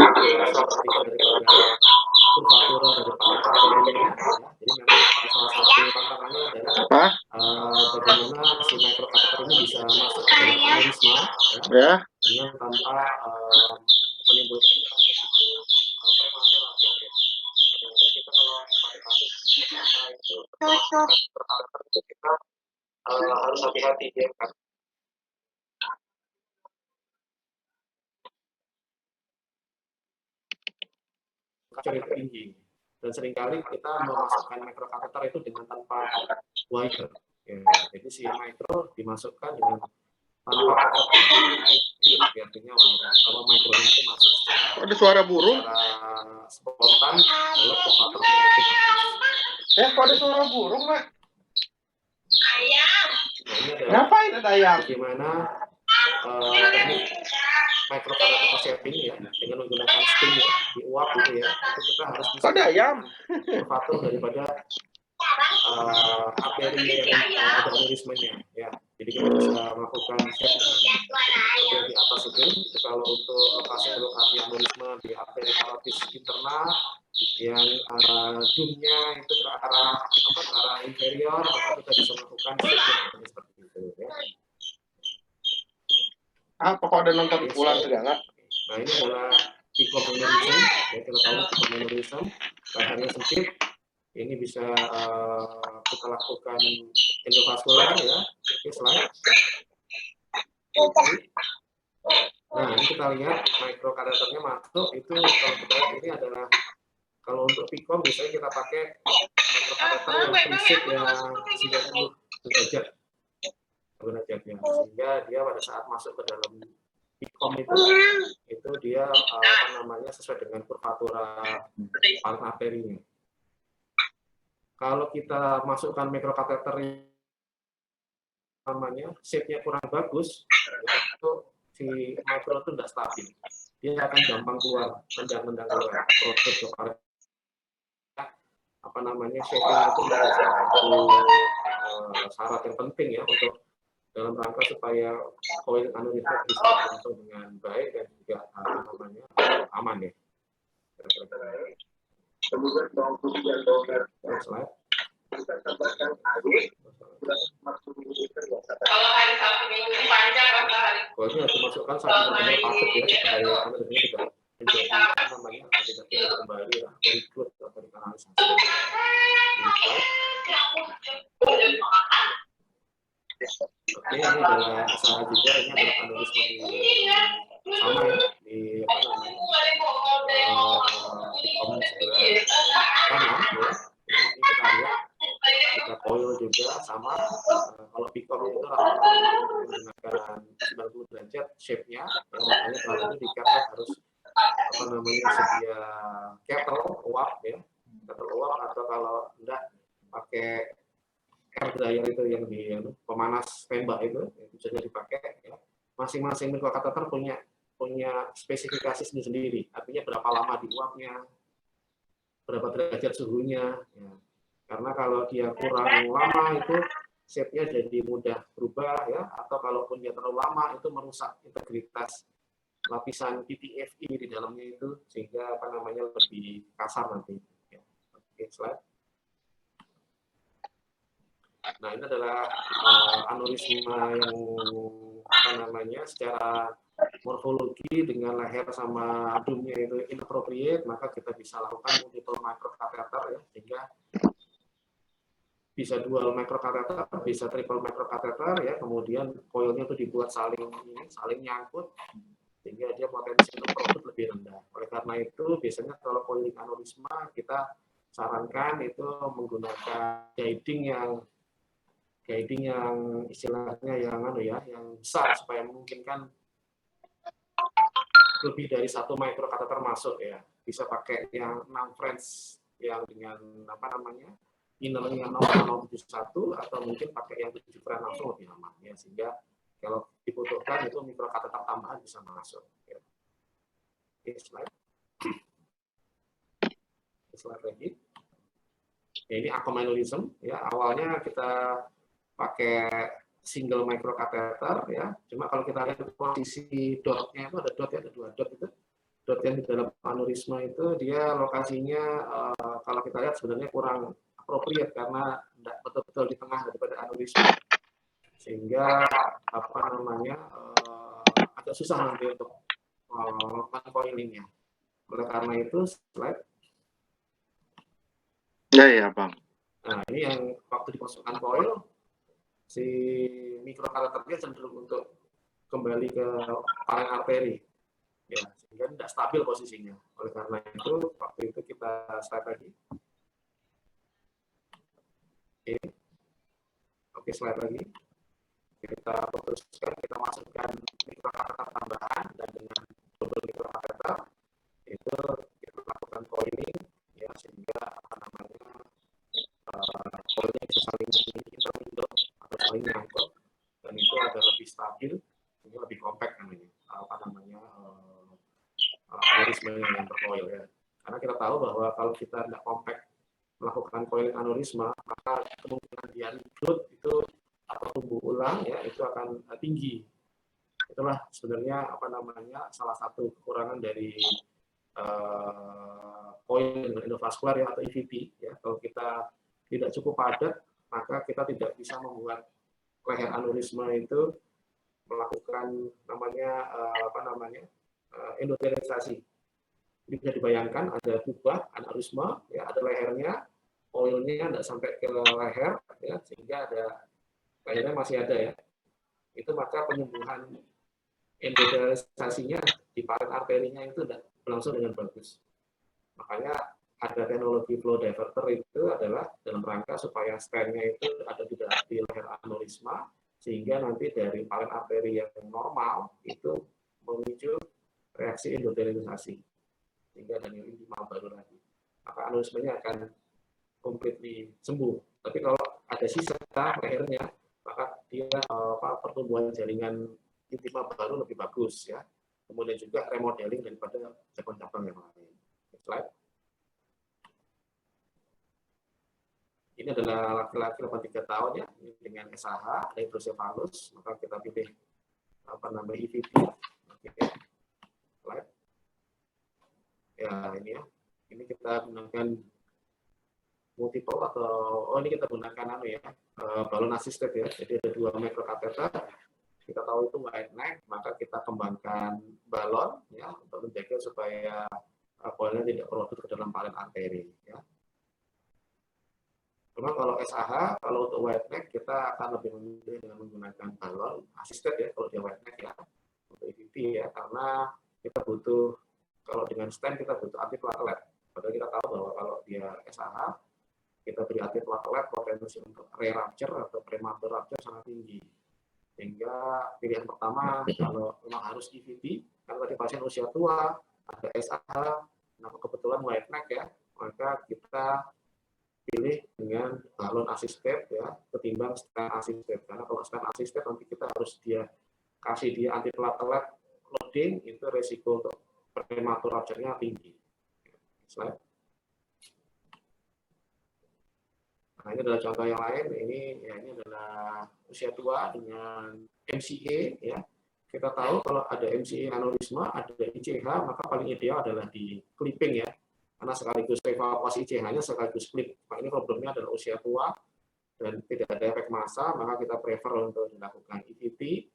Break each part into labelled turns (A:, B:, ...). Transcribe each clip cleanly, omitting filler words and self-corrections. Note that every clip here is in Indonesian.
A: sepertiga daripada kurvatura daripada arterinya, ya. Jadi memang salah satu tantangannya adalah bagaimana si microcatheter ini bisa masuk ke dalam aneurisma, ya, dengan tanpa menimbulkan prematurasi. Jadi kita kalau pada kasus itu kita harus hati-hati ya kan. Cukup tinggi dan seringkali kita memasukkan microcatheter itu dengan tanpa wire, ya. Jadi si micro dimasukkan dengan tanpa ya, artinya kalau micronya itu masuk
B: ada suara burung,
A: secara spontan kalau kurvaturnya itu
B: kok ada suara burung, Mak?
A: Ayam.
B: Ngapain ada ayam?
A: Bagaimana teknik microcatheter shaping ya dengan menggunakan steam ya, diuap gitu ya, itu kita harus bisa
B: ada ayam
A: kurvatur daripada arteri yang ada aneurismanya ya. Jadi kita bisa melakukan shape yang di atas itu kalau untuk lokasi aneurisma di arteri karotis internal yang dumnya itu ke arah inferior, maka kita bisa melakukan shape yang seperti itu ya.
B: Kok ada nonton pulang segala?
A: Nah ini adalah picom aneurysm, ya kita tahu picom aneurysm, lehernya sempit, ini bisa kita lakukan endovaskular ya. Oke, slide. Nah ini kita lihat microcatheternya masuk, itu kalau kita lihat ini adalah kalau untuk picom biasanya kita pakai microcatheter yang prinsip yang 90 derajat derajatnya, sehingga dia pada saat masuk ke dalam picom itu dia sesuai dengan kurvatura paling arterinya. Kalau kita masukkan microcatheter shape-nya kurang bagus, itu si micro itu tidak stabil, dia akan gampang keluar, mendang keluar produk ke shaping itu menjadi salah satu syarat yang penting ya untuk dalam rangka supaya coil aneurisma bisa berlangsung dengan baik dan juga aman ya. Slide. Kalau hari Sabtu minggu panjang atau hari Coilnya harus dimasukkan saat benar-benar patut ya supaya aneurismanya tidak menjadi tidak kembali ya dari growth atau dikanalisasi. Oke, ini adalah usaha juga, ini adalah aneurisma di sama ya di di sebelah kanan ya. Ini kita lihat kita coil juga sama. Kalau picom itu menggunakan 90 derajat shape-nya, makanya kalau itu dikatakan harus sedia kettle uap ya, kettle uap, atau kalau enggak pakai air dryer itu yang di pemanas tembak itu bisa dipakai ya. Masing-masing microcatheter punya spesifikasi sendiri, artinya berapa lama diuapnya, berapa derajat suhunya ya. Karena kalau dia kurang lama itu shape-nya jadi mudah berubah ya, atau kalaupun dia terlalu lama itu merusak integritas lapisan PTFE di dalamnya itu, sehingga lebih kasar nanti ya. Oke, slide. Nah, ini adalah aneurisma yang secara morfologi dengan leher sama dumnya itu inappropriate, maka kita bisa lakukan multiple microcatheter ya, sehingga bisa dual microcatheter, bisa triple microcatheter ya, kemudian coilnya itu dibuat saling nyangkut sehingga dia potensi untuk produk lebih rendah. Oleh karena itu biasanya kalau coiling aneurisma kita sarankan itu menggunakan guiding yang istilahnya yang besar supaya memungkinkan lebih dari satu microcatheter masuk ya. Bisa pakai yang 6 French yang dengan innernya 0,071 atau mungkin pakai yang 7 French langsung lebih aman ya, sehingga kalau dibutuhkan itu microcatheter tambahan bisa masuk ya. Oke, slide lagi. Ya, ini acomenurism ya, awalnya kita pakai single microcatheter ya, cuma kalau kita lihat posisi dotnya itu ada dot ya, ada 2 dot itu dot yang di dalam aneurisma itu dia lokasinya kalau kita lihat sebenarnya kurang appropriate karena tidak betul-betul di tengah daripada aneurisma, sehingga apa namanya agak susah nanti untuk melakukan coilingnya. Oleh karena itu slide.
B: Ya bang.
A: Nah ini yang waktu dimasukkan coil si mikrokateternya cenderung untuk kembali ke paren arteri, ya, sehingga tidak stabil posisinya. Oleh karena itu waktu itu kita slide lagi. Oke, slide lagi. Kita putuskan, kita masukkan mikrokateter tambahan dan dengan double mikrokateter itu kita lakukan coiling, ya, sehingga apa namanya coilnya bisa saling intermingle atau saling nyangkut, dan itu agar lebih stabil, sehingga lebih compact namanya aneurismanya yang bercoil, ya. Karena kita tahu bahwa kalau kita tidak compact melakukan coiling aneurisma, maka kemungkinan dia regrowth itu atau tumbuh ulang, ya, itu akan tinggi. Itulah sebenarnya apa namanya salah satu kekurangan dari coil endovaskular, ya, atau EVP, ya. Kalau kita tidak cukup padat, maka kita tidak bisa membuat leher aneurisma itu melakukan namanya endotelisasi. Jadi bisa dibayangkan ada kubah aneurisma, ya, ada lehernya, coilnya tidak sampai ke leher, ya, sehingga ada lehernya masih ada, ya. Itu maka penyembuhan endotelisasinya di paren arterinya itu tidak berlangsung dengan bagus. Makanya ada teknologi flow diverter itu adalah dalam rangka supaya stennya itu ada di leher aneurisma, sehingga nanti dari paren arteri yang normal itu memicu reaksi endotelisasi, sehingga ada intimal baru lagi. Maka aneurismanya akan completely sembuh. Tapi kalau ada sisa lehernya, maka dia pertumbuhan jaringan intimal baru lebih bagus, ya. Kemudian juga remodeling daripada cabang-cabang yang lain. Slide. Ini adalah laki-laki 83 tahun, ya, dengan SAH, ada hidrosefalus, maka kita pilih EVP. Oke. Slide. Ya, ini, ya. Ini kita gunakan multiple atau ini kita gunakan balon assisted, ya. Jadi ada 2 mikrokateter. Kita tahu itu wide neck, maka kita kembangkan balon, ya, untuk menjaga supaya coilnya tidak produk ke dalam paren arteri, ya. Cuma kalau SAH, kalau untuk wide neck kita akan lebih memilih dengan menggunakan balon assisted, ya, kalau dia wide neck, ya, untuk EVP, ya, karena kita butuh, kalau dengan stent kita butuh antiplatelet. Padahal kita tahu bahwa kalau dia SAH, kita beri antiplatelet, potensi untuk re-rupture atau premature rupture sangat tinggi. Sehingga pilihan pertama kalau memang harus EVP, karena tadi pasien usia tua, ada SAH, nah kebetulan wide neck, ya, maka kita pilih dengan balon assisted, ya, ketimbang stent assisted. Karena kalau stent assisted nanti kita harus kasih dia antiplatelet loading, itu resiko untuk premature rupture-nya tinggi. Slide. Nah, ini adalah contoh yang lain. Ini adalah usia tua dengan MCA, ya. Kita tahu kalau ada MCA aneurisma, ada ICH, maka paling ideal adalah di clipping, ya. Karena sekaligus evakuasi ICH-nya sekaligus clip. Nah, ini problemnya adalah usia tua dan tidak ada efek massa, maka kita prefer untuk dilakukan EVP.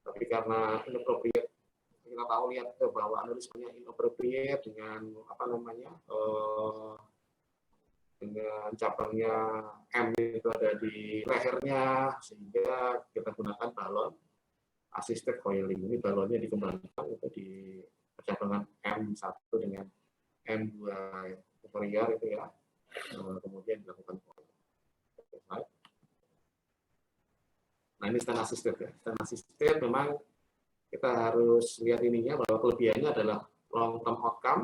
A: Tapi karena inappropriate, kita tahu lihat bahwa aneurismanya inappropriate dengan dengan cabangnya M itu ada di lehernya, sehingga kita gunakan balon assisted coiling. Ini balonnya dikembangkan itu di cabangan M1 dengan M2 superior itu, ya, kemudian dilakukan coiling. Nah, ini stent assisted, ya. Stent assisted memang kita harus lihat ininya bahwa kelebihannya adalah long term outcome,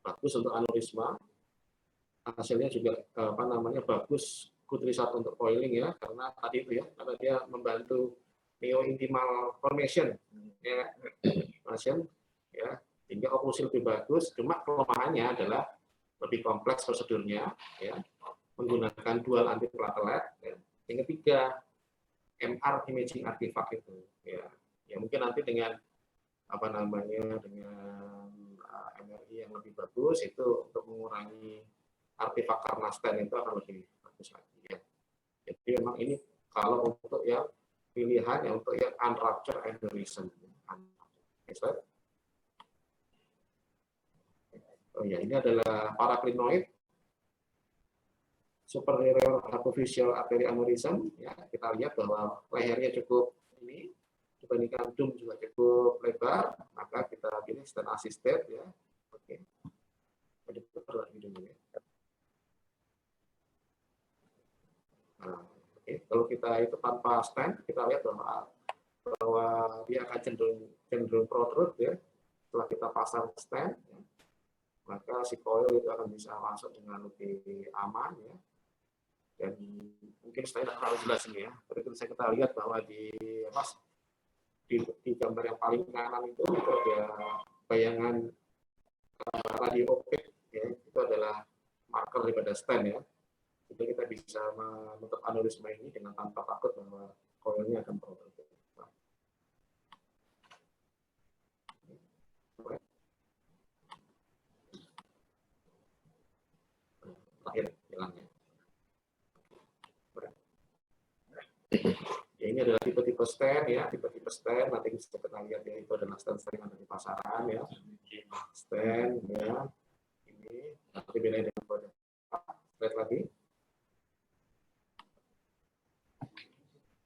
A: bagus untuk aneurisma, hasilnya juga bagus, good result untuk coiling, ya, karena tadi itu, ya, karena dia membantu neointimal formation, ya, ya, sehingga oklusi lebih bagus. Cuma kelemahannya adalah lebih kompleks prosedurnya, ya, menggunakan dual antiplatelet, ya. Yang ketiga, MR imaging artifact itu, ya. Ya mungkin nanti dengan apa namanya dengan MRI yang lebih bagus itu untuk mengurangi artefak karena stent itu akan lebih bagus lagi ya. Jadi memang ini kalau untuk yang pilihan yang untuk yang unruptured aneurysm. Oh ya, ini adalah paraklinoid superior hypophyseal artery aneurysm. Ya, kita lihat bahwa lehernya cukup ini dibandingkan dum juga cukup lebar, maka kita pilih stent assisted ya. Oke. Nah, oke. Kalau kita itu tanpa stent, kita lihat bahwa dia akan cenderung protrude ya. Setelah kita pasang stent, ya, maka si coil itu akan bisa masuk dengan lebih aman ya. Dan mungkin saya tidak terlalu jelas ini ya, tapi bisa kita lihat bahwa di gambar yang paling kanan itu ada bayangan radio optik ya, itu adalah marker daripada stent ya. Jadi kita bisa menutup aneurisma ini dengan tanpa takut bahwa coilnya akan protrude. Terakhir jalannya. Ya, ini adalah tipe-tipe stent ya, tipe-tipe stent nanti bisa kita lihat ya, itu adalah stent yang ada di pasaran ya, stent ya, ini nanti beda dengan produk. Lihat lagi.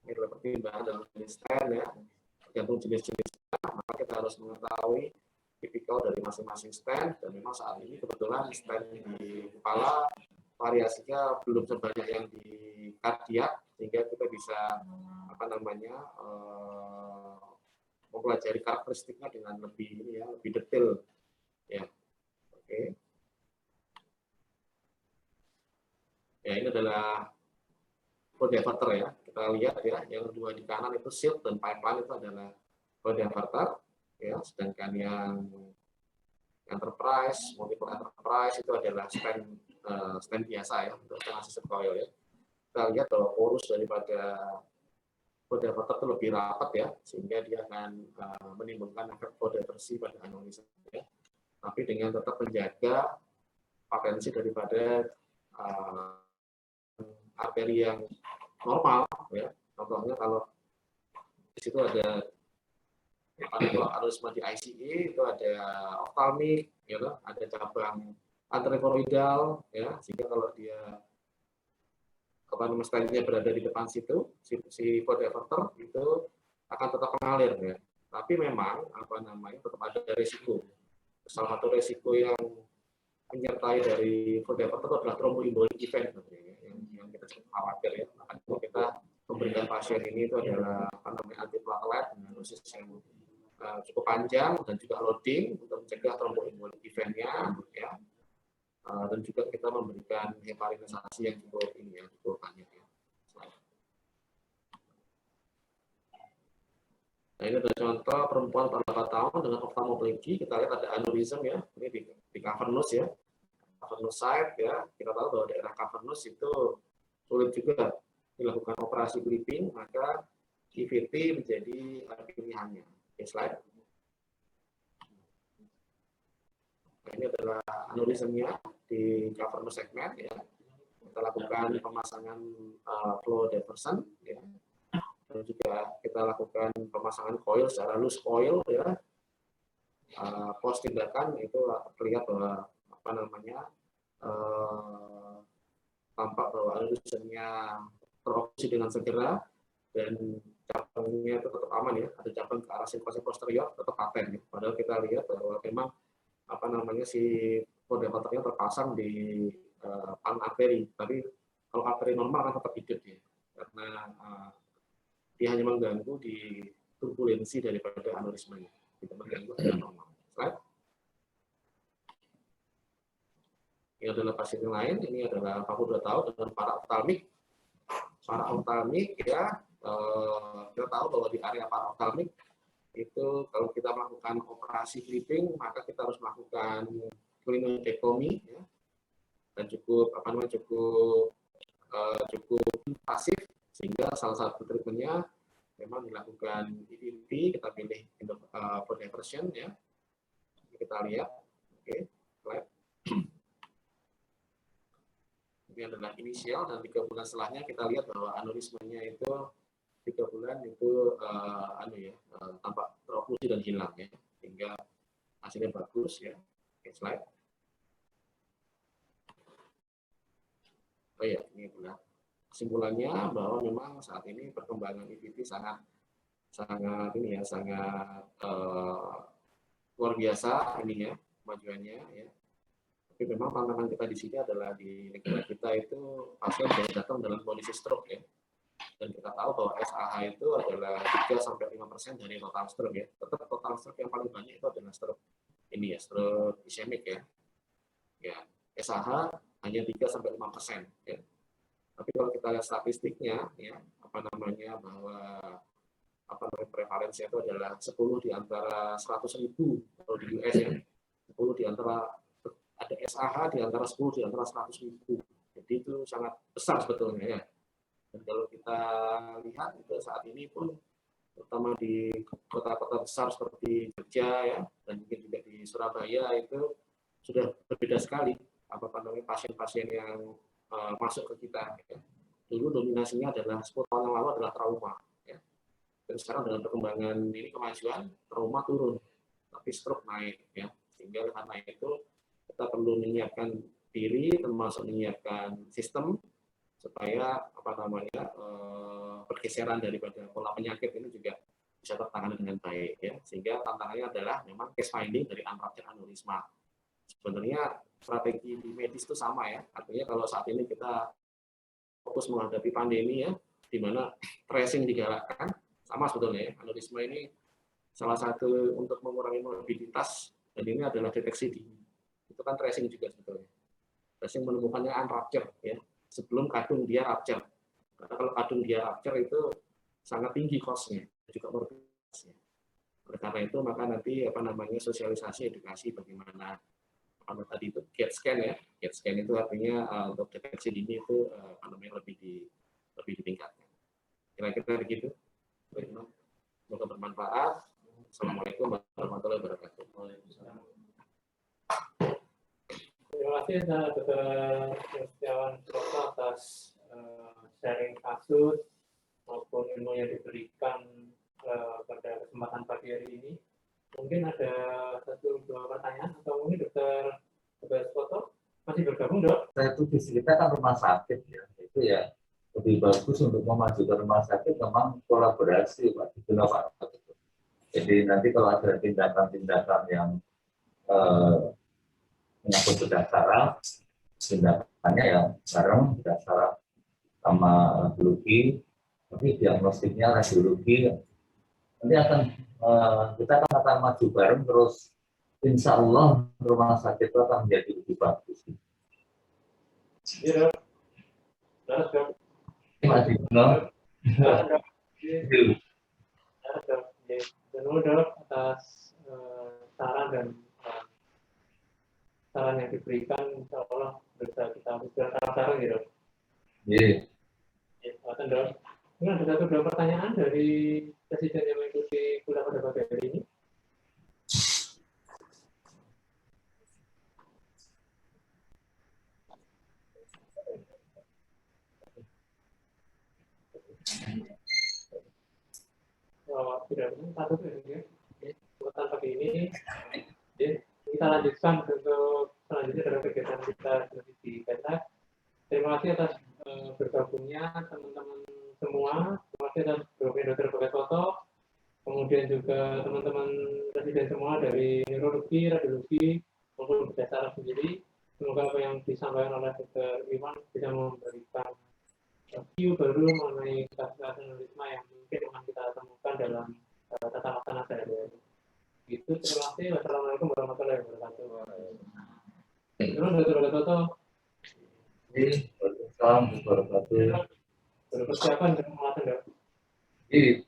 A: Ini adalah pertimbangan dalam jenis stent ya, tergantung jenis-jenisnya, maka kita harus mengetahui tipikal dari masing-masing stent, dan memang saat ini kebetulan stent di kepala variasinya belum sebanyak yang di kardiak, sehingga kita bisa apa namanya mempelajari karakteristiknya dengan lebih ini ya, lebih detail ya. Oke. Ya, ini adalah flow diverter ya. Kita lihat ya, yang dua di kanan itu shield dan pipeline itu adalah flow diverter ya, sedangkan yang enterprise, multiple enterprise itu adalah stent biasa ya, untuk assisted coil ya. Kita lihat bahwa porus daripada flow diverter itu lebih rapat ya, sehingga dia akan menimbulkan efek flow diversi pada aneurisma ya. Tapi dengan tetap menjaga potensi daripada arteri yang normal ya. Contohnya kalau di situ ada aneurisma di ICE itu ada ophthalmic ya, ada cabang anterokoroidal ya, sehingga kalau dia stentnya berada di depan situ, si flow diverter itu akan tetap mengalir ya. Tapi memang apa namanya tetap ada risiko. Salah satu risiko yang menyertai dari flow diverter adalah thromboembolic event yang kita cukup khawatir ya. Makanya kita memberikan pasien ini itu adalah apa namanya antiplatelet dengan dosis yang cukup panjang dan juga loading untuk mencegah thromboembolic event-nya ya. Dan juga kita memberikan heparinisasi yang cukup ini ya, cukup banyak ya. Nah, ini ada contoh perempuan 48 tahun dengan ophthalmoplegia. Kita lihat ada aneurism ya, ini di cavernous ya, cavernous site ya. Kita tahu bahwa daerah cavernous itu sulit juga dilakukan operasi clipping, maka IVT menjadi pilihannya. Oke, slide. Nah, ini adalah aneurismnya di cavernous segment ya. Kita lakukan pemasangan flow diversion ya. Dan juga kita lakukan pemasangan coil secara loose coil ya. Pos tindakan itu terlihat bahwa apa namanya tampak bahwa aneurismnya teroperasi dengan segera dan cabangnya itu tetap aman ya. Ada cabang ke arah sinkrosis posterior tetap paten ya. Padahal kita lihat bahwa memang apa namanya si flow diverternya terpasang di pan arteri, tapi kalau arteri normal akan tetap hidup ya, karena dia hanya mengganggu di turbulensi daripada aneurismanya, tidak mengganggu secara normal. Slide. Ini adalah pasien yang lain, ini adalah 42 tahun dengan paraoptalmik. Paraoptalmik ya, kita tahu bahwa di area paraoptalmik itu kalau kita melakukan operasi clipping, maka kita harus melakukan clinodectomy ya, dan cukup apa namanya cukup invasif, sehingga salah satu treatmentnya memang dilakukan EVP, kita pilih for diversion ya. Kita lihat, oke, slide. Ini adalah inisial dan 3 bulan setelahnya kita lihat bahwa aneurismanya itu 3 bulan itu tampak terokklusi dan hilang ya, sehingga hasilnya bagus ya. Oke, slide. Oh ya, ini benar. Kesimpulannya bahwa memang saat ini perkembangan EVP sangat luar biasa ininya kemajuannya ya. Tapi memang tantangan kita di sini adalah di negara kita itu pasien banyak datang dalam kondisi stroke ya. Dan kita tahu bahwa SAH itu adalah 3-5% dari total stroke ya. Tetap total stroke yang paling banyak itu adalah stroke ini ya, stroke ischemic ya. Ya, SAH hanya 3-5% ya. Tapi kalau kita lihat statistiknya ya, bahwa prevalensinya itu adalah 10 di antara 100.000 kalau di US ya. 10 di antara ada SAH di antara 10 di antara 100.000. Jadi itu sangat besar sebetulnya ya. Dan kalau kita lihat itu saat ini pun terutama di kota-kota besar seperti Jogja ya dan mungkin juga di Surabaya itu sudah berbeda sekali pasien-pasien yang masuk ke kita ya. Dulu dominasinya adalah 10 tahun yang lalu adalah trauma ya. Dan sekarang dengan perkembangan ini kemajuan trauma turun tapi stroke naik ya. Sehingga karena itu kita perlu menyiapkan diri termasuk menyiapkan sistem supaya pergeseran daripada pola penyakit ini juga bisa tertangani dengan baik ya. Sehingga tantangannya adalah memang case finding dari unruptured aneurisma. Sebenarnya strategi di medis itu sama ya. Artinya kalau saat ini kita fokus menghadapi pandemi ya, di mana tracing digalakkan, sama sebetulnya ya. Aneurisma ini salah satu untuk mengurangi mobilitas dan ini adalah deteksi dini. Itu kan tracing juga sebetulnya. Tracing menemukannya unruptured ya, sebelum kadung dia rupture. Karena kalau kadung dia rupture itu sangat tinggi cost-nya, juga morbiditasnya. Oleh karena itu maka nanti sosialisasi edukasi bagaimana tadi itu gate scan ya. Gate scan itu artinya untuk deteksi dini itu lebih ditingkatkan. Kira-kira begitu. Semoga bermanfaat. Assalamualaikum warahmatullahi wabarakatuh.
C: Terima kasih Dr. Setiawan Suroso atas sharing kasus maupun ilmu yang diberikan pada kesempatan pagi hari ini. Mungkin ada 1-2 pertanyaan atau mungkin Dr. Suroso masih bergabung, Dok?
D: Itu visi kita kan rumah sakit ya, itu ya lebih bagus untuk memajukan rumah sakit memang kolaborasi Pak, itu Pak. Jadi nanti kalau ada tindakan-tindakan yang menyangkut bedah saraf, tindakannya yang bareng bedah saraf sama radiologi, tapi diagnostiknya radiologi nanti kita akan maju bareng terus. Insya Allah rumah sakit itu akan menjadi lebih bagus.
C: Iya, Dok.
D: Terima kasih, Dok.
C: Terima Dok atas saran yang diberikan. Insya Allah bisa kita bicarakan bareng ya, Dok.
D: Iya.
C: Ya, Dok. Ini ada 1-2 pertanyaan dari presiden yang mengikuti kuliah pada pagi hari ini. Tidak satu ya. Kesempatan pagi ini kita lanjutkan untuk selanjutnya dalam kegiatan kita di PETA. Terima kasih atas bergabungnya teman-teman semua. Terima kasih atas bergabungnya Dr. Bagas Soto, kemudian juga teman-teman presiden semua dari neurologi, radiologi maupun bedah saraf sendiri. Semoga apa yang disampaikan oleh Dr. Iwan bisa memberikan view baru mengenai kasus aneurisma yang mungkin akan kita temukan dalam tata laksana sehari-hari. Itu terima kasih. Wassalamualaikum warahmatullahi wabarakatuh. Terima kasih Dr. Toto.
D: Waalaikumsalam warahmatullahi wabarakatuh.
C: Berpersiapan dan mengatur.
D: Iya.